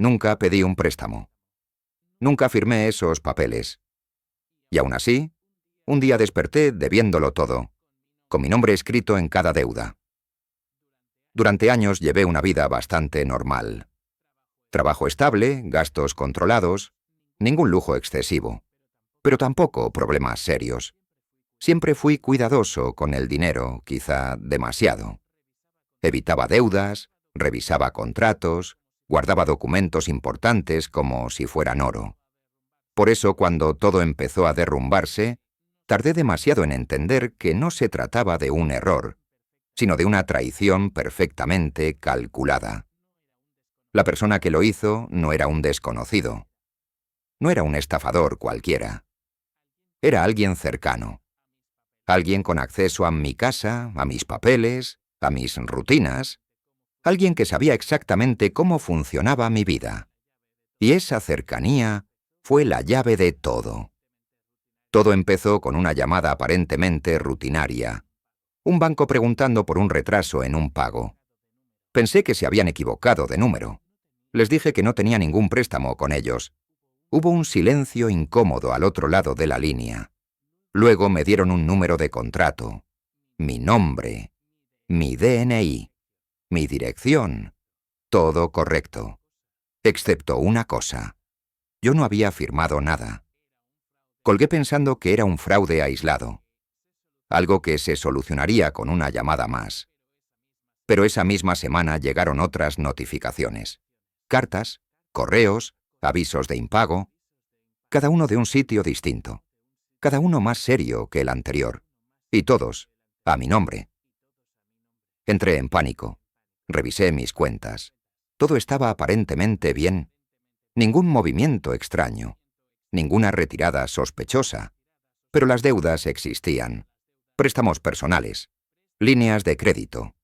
Nunca pedí un préstamo. Nunca firmé esos papeles. Y aún así, un día desperté debiéndolo todo, con mi nombre escrito en cada deuda. Durante años llevé una vida bastante normal. Trabajo estable, gastos controlados, ningún lujo excesivo, pero tampoco problemas serios. Siempre fui cuidadoso con el dinero, quizá demasiado. Evitaba deudas, revisaba contratos, guardaba documentos importantes como si fueran oro. Por eso, cuando todo empezó a derrumbarse, tardé demasiado en entender que no se trataba de un error, sino de una traición perfectamente calculada. La persona que lo hizo no era un desconocido. No era un estafador cualquiera. Era alguien cercano. Alguien con acceso a mi casa, a mis papeles, a mis rutinas. Alguien que sabía exactamente cómo funcionaba mi vida. Y esa cercanía fue la llave de todo. Todo empezó con una llamada aparentemente rutinaria. Un banco preguntando por un retraso en un pago. Pensé que se habían equivocado de número. Les dije que no tenía ningún préstamo con ellos. Hubo un silencio incómodo al otro lado de la línea. Luego me dieron un número de contrato, mi nombre, mi DNI, mi dirección, todo correcto. Excepto una cosa. Yo no había firmado nada. Colgué pensando que era un fraude aislado. Algo que se solucionaría con una llamada más. Pero esa misma semana llegaron otras notificaciones. Cartas, correos, avisos de impago, cada uno de un sitio distinto, cada uno más serio que el anterior, y todos a mi nombre. Entré en pánico. Revisé mis cuentas. Todo estaba aparentemente bien. Ningún movimiento extraño, ninguna retirada sospechosa, pero las deudas existían. Préstamos personales, líneas de crédito,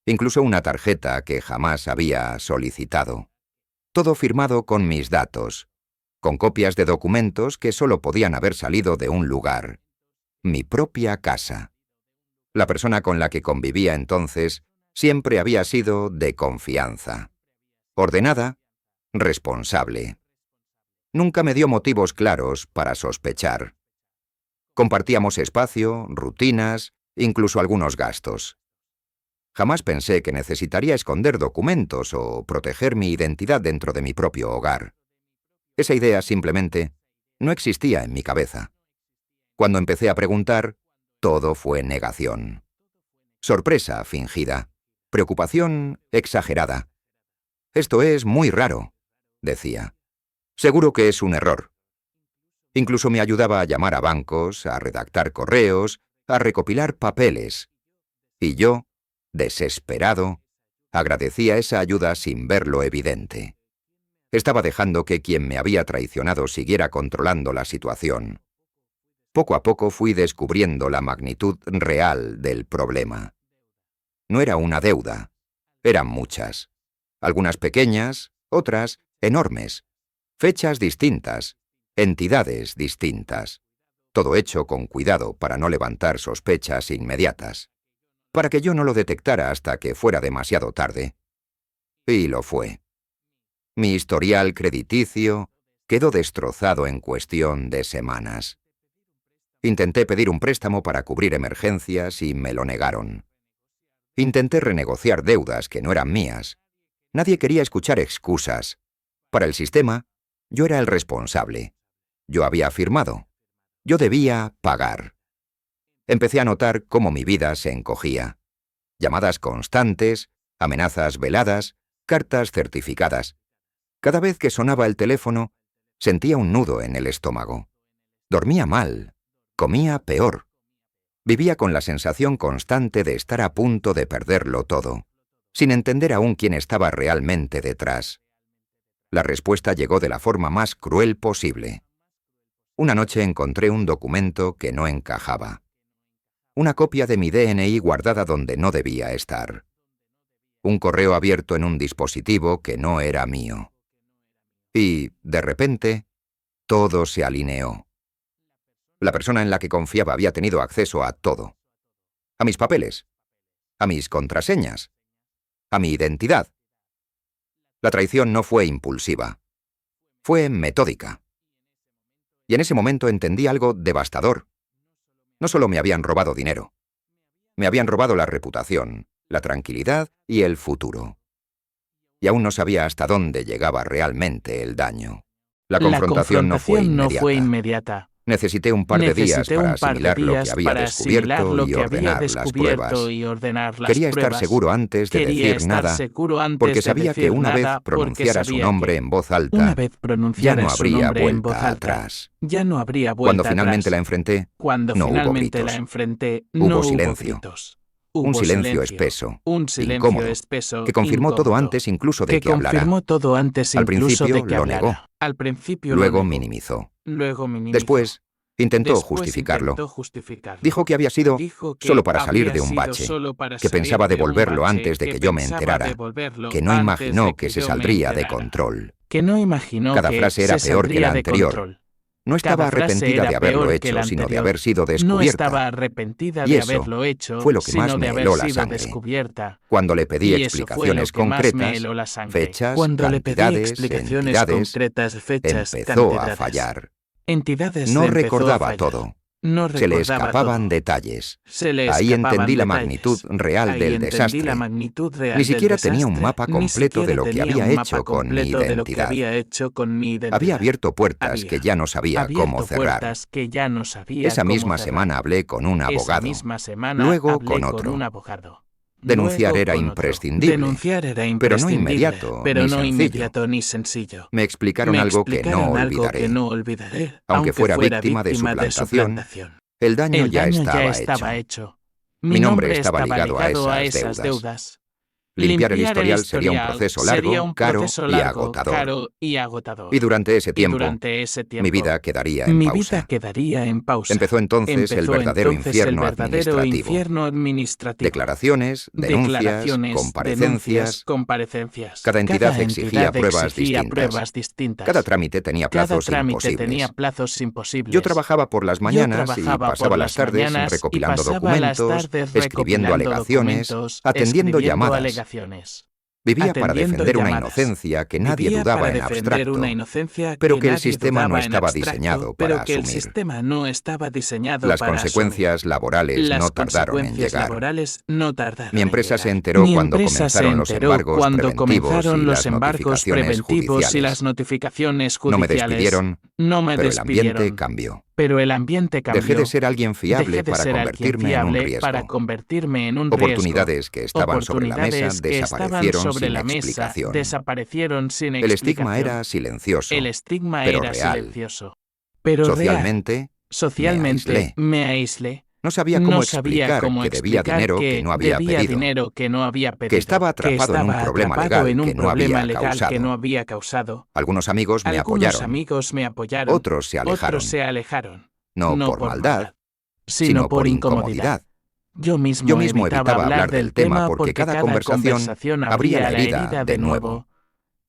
incluso una tarjeta que jamás había solicitado. Todo firmado con mis datos, con copias de documentos que solo podían haber salido de un lugar, mi propia casa. La persona con la que convivía entonces siempre había sido de confianza. Ordenada, responsable. Nunca me dio motivos claros para sospechar. Compartíamos espacio, rutinas, incluso algunos gastos. Jamás pensé que necesitaría esconder documentos o proteger mi identidad dentro de mi propio hogar. Esa idea simplemente no existía en mi cabeza. Cuando empecé a preguntar, todo fue negación. Sorpresa fingida. Preocupación exagerada. «Esto es muy raro», decía. «Seguro que es un error». Incluso me ayudaba a llamar a bancos, a redactar correos, a recopilar papeles. Y yo, desesperado, agradecía esa ayuda sin verlo evidente. Estaba dejando que quien me había traicionado siguiera controlando la situación. Poco a poco fui descubriendo la magnitud real del problema. No era una deuda, eran muchas. Algunas pequeñas, otras enormes. Fechas distintas, entidades distintas. Todo hecho con cuidado para no levantar sospechas inmediatas. Para que yo no lo detectara hasta que fuera demasiado tarde. Y lo fue. Mi historial crediticio quedó destrozado en cuestión de semanas. Intenté pedir un préstamo para cubrir emergencias y me lo negaron. Intenté renegociar deudas que no eran mías. Nadie quería escuchar excusas. Para el sistema, yo era el responsable. Yo había firmado. Yo debía pagar. Empecé a notar cómo mi vida se encogía. Llamadas constantes, amenazas veladas, cartas certificadas. Cada vez que sonaba el teléfono, sentía un nudo en el estómago. Dormía mal, comía peor. Vivía con la sensación constante de estar a punto de perderlo todo, sin entender aún quién estaba realmente detrás. La respuesta llegó de la forma más cruel posible. Una noche encontré un documento que no encajaba. Una copia de mi DNI guardada donde no debía estar. Un correo abierto en un dispositivo que no era mío. Y, de repente, todo se alineó. La persona en la que confiaba había tenido acceso a todo. A mis papeles, a mis contraseñas, a mi identidad. La traición no fue impulsiva. Fue metódica. Y en ese momento entendí algo devastador. No solo me habían robado dinero. Me habían robado la reputación, la tranquilidad y el futuro. Y aún no sabía hasta dónde llegaba realmente el daño. La confrontación no fue inmediata. Necesité un par de días para asimilar lo que había descubierto y ordenar las pruebas. Quería estar seguro antes de decir nada, porque sabía que una vez pronunciara su nombre en voz alta, ya no habría vuelta atrás. Cuando finalmente la enfrenté, no hubo gritos. Hubo silencio. Un silencio espeso, incómodo, que confirmó todo antes incluso de que hablara. Al principio lo negó, luego minimizó. Después, intentó justificarlo. Dijo que había sido solo para salir de un bache, que pensaba devolverlo antes de que yo me enterara, que no imaginó que se saldría de control. Cada frase era peor que la anterior. No estaba arrepentida de haberlo hecho, sino de haber sido descubierta. Y eso fue lo que más me heló la sangre. Cuando le pedí explicaciones concretas, fechas, cantidades, entidades, empezó a fallar. No recordaba todo. Se le escapaban detalles. Ahí entendí la magnitud real del desastre. Ni siquiera tenía un mapa completo de lo que había hecho con mi identidad. Había abierto puertas que ya no sabía cómo cerrar. Esa misma semana hablé con un abogado, luego con otro. Denunciar era imprescindible, pero no inmediato ni sencillo. Me explicaron algo que no olvidaré. Aunque fuera víctima de suplantación, el daño ya estaba hecho. Mi nombre estaba ligado a esas deudas. Limpiar el historial sería un proceso largo, caro y agotador. Y durante ese tiempo, mi vida quedaría en pausa. Empezó entonces el verdadero infierno administrativo. Declaraciones, denuncias, comparecencias. Cada entidad exigía pruebas distintas. Cada trámite tenía plazos imposibles. Yo trabajaba por las mañanas y pasaba las tardes recopilando documentos, escribiendo alegaciones, atendiendo llamadas. Vivía para defender una inocencia que nadie dudaba en abstracto, pero que el sistema no estaba diseñado para asumir. Las consecuencias laborales no tardaron en llegar. Mi empresa se enteró cuando comenzaron los embargos preventivos y las notificaciones judiciales. No me despidieron, pero el ambiente cambió. Dejé de ser alguien fiable para convertirme en un riesgo. Oportunidades que estaban sobre la mesa desaparecieron sin explicación. El estigma era silencioso, pero real. Socialmente, me aislé. No sabía cómo explicar que debía dinero que no había pedido, que estaba atrapado en un problema legal que no había causado. Algunos amigos me apoyaron, otros se alejaron. No por maldad, sino por incomodidad. Yo mismo evitaba hablar del tema porque cada conversación abría la herida de nuevo.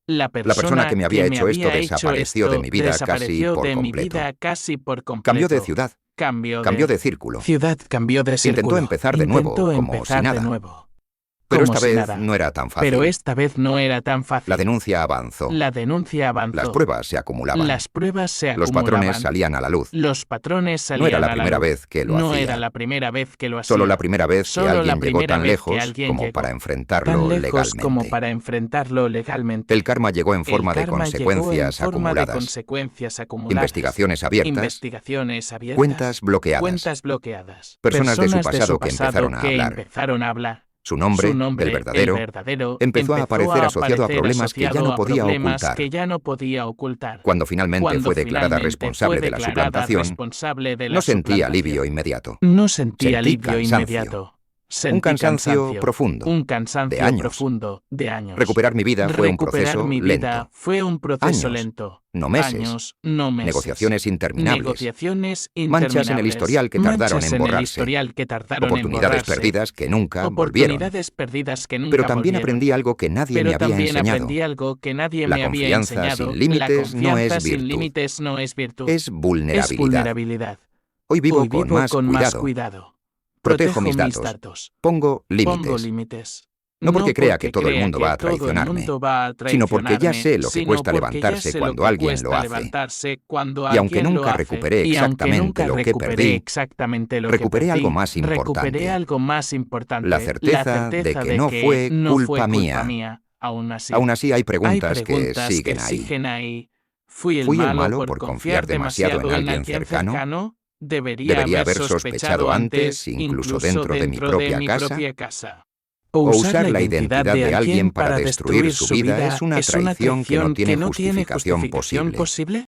La persona que me había hecho esto desapareció de mi vida casi por completo. Cambió de ciudad. Cambió de círculo. Intentó empezar de nuevo, como si nada. Pero esta vez no era tan fácil. La denuncia avanzó. Las pruebas se acumulaban. Los patrones salían a la luz. No era la primera vez que lo hacía. Solo la primera vez que alguien llegó tan lejos como para enfrentarlo legalmente. El karma llegó en forma de consecuencias acumuladas. Investigaciones abiertas. Cuentas bloqueadas. Personas de su pasado que empezaron a hablar. Su nombre, el verdadero, empezó a aparecer asociado a problemas que ya no podía ocultar. Cuando finalmente fue declarada responsable de la suplantación, no sentí alivio inmediato. Sentí cansancio. Un cansancio profundo, de años. Recuperar mi vida fue un proceso lento. No meses. Negociaciones interminables. Manchas en el historial que tardaron en borrarse. Oportunidades perdidas que nunca volvieron. Pero también aprendí algo que nadie me había enseñado. La confianza sin límites no es virtud. Es vulnerabilidad. Hoy vivo con más cuidado. Protejo mis datos. Pongo límites. No porque crea que todo el mundo va a traicionarme, sino porque ya sé lo que cuesta levantarse cuando alguien lo hace. Y aunque nunca recuperé exactamente lo que perdí, recuperé algo más importante. La certeza de que no fue culpa mía. Aún así hay preguntas que siguen ahí. ¿Fui el malo por confiar demasiado en alguien cercano? ¿Debería haber sospechado antes, incluso dentro de mi propia casa? O usar la identidad de alguien para destruir su vida es una traición que no tiene justificación posible.